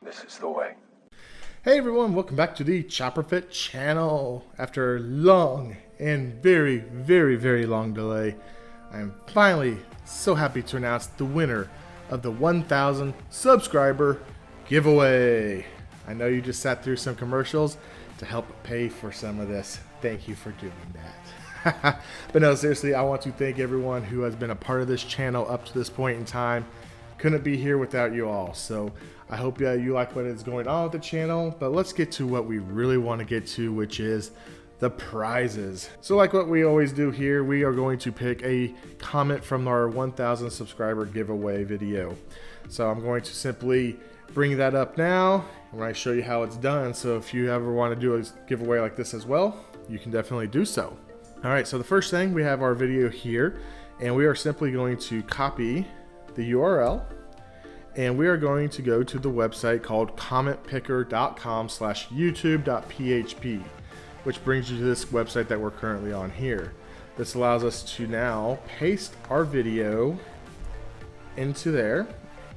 This is the way. Hey everyone, welcome back to the Chopper Fit channel. After a long and very long delay, I am finally so happy to announce the winner of the 1,000 subscriber giveaway. I know you just sat through some commercials to help pay for some of this. Thank you for doing that. But no, seriously, I want to thank everyone who has been a part of this channel up to this point in time. Couldn't be here without you all. So I hope you like what is going on with the channel, but let's get to what we really want to get to, which is the prizes. So like what we always do here, we are going to pick a comment from our 1,000 subscriber giveaway video. So I'm going to simply bring that up now and I show you how it's done. So if you ever want to do a giveaway like this as well, you can definitely do so. All right, so the first thing, we have our video here, and we are simply going to copy the URL, and we are going to go to the website called commentpicker.com/youtube.php, which brings you to this website that we're currently on here. This allows us to now paste our video into there,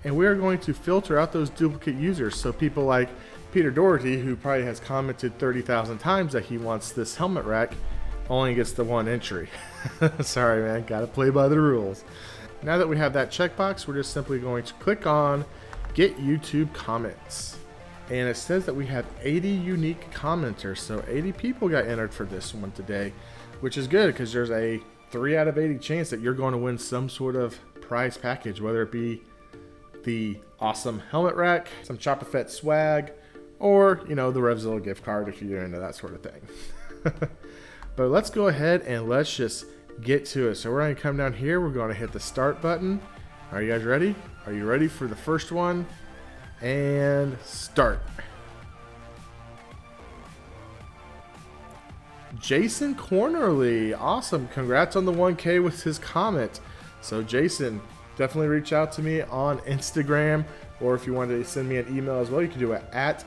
and we are going to filter out those duplicate users. So people like Peter Doherty, who probably has commented 30,000 times that he wants this helmet rack, only gets the one entry. Sorry man, gotta play by the rules. Now that we have that checkbox, we're just simply going to click on Get YouTube Comments. And it says that we have 80 unique commenters, so 80 people got entered for this one today, which is good because there's a 3 out of 80 chance that you're going to win some sort of prize package, whether it be the awesome helmet rack, some Chopper Fit swag, or, you know, the RevZilla gift card if you're into that sort of thing. But let's go ahead and let's just get to it. So we're going to come down here. We're going to hit the start button. Are you guys ready? Are you ready for the first one? And start. Jason Cornerly. Awesome. Congrats on the 1K with his comment. So Jason, definitely reach out to me on Instagram, or if you want to send me an email as well, you can do it at,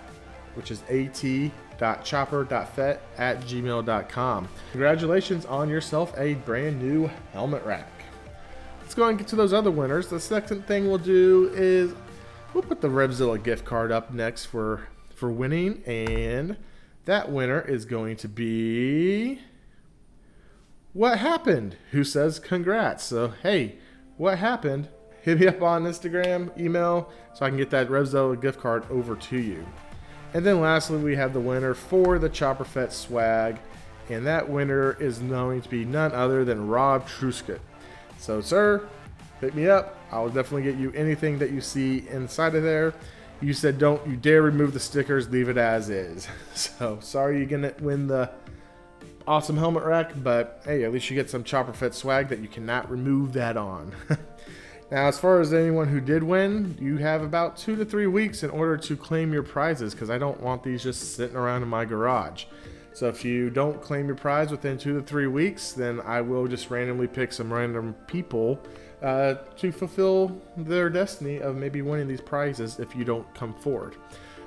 which is at.chopper.fet@gmail.com. Congratulations on yourself a brand new helmet rack. Let's go and get to those other winners. The second thing we'll do is we'll put the RevZilla gift card up next for winning, and that winner is going to be What Happened, who says congrats. So hey, what happened? Hit me up on Instagram, email, so I can get that RevZilla gift card over to you. And then lastly, we have the winner for the Chopper Fit swag, and that winner is going to be none other than Rob Truskett. So sir, hit me up. I will definitely get you anything that you see inside of there. You said don't you dare remove the stickers, leave it as is. So sorry you're gonna win the awesome helmet rack, but hey, at least you get some Chopper Fit swag that you cannot remove that on. Now, as far as anyone who did win, you have about 2 to 3 weeks in order to claim your prizes, because I don't want these just sitting around in my garage. So if you don't claim your prize within 2 to 3 weeks, then I will just randomly pick some random people to fulfill their destiny of maybe winning these prizes if you don't come forward.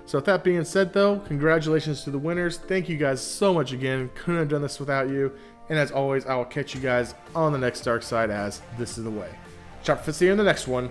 So with that being said though, congratulations to the winners. Thank you guys so much again. Couldn't have done this without you. And as always, I will catch you guys on the next dark side, as this is the way. Chopper Fit, see you in the next one.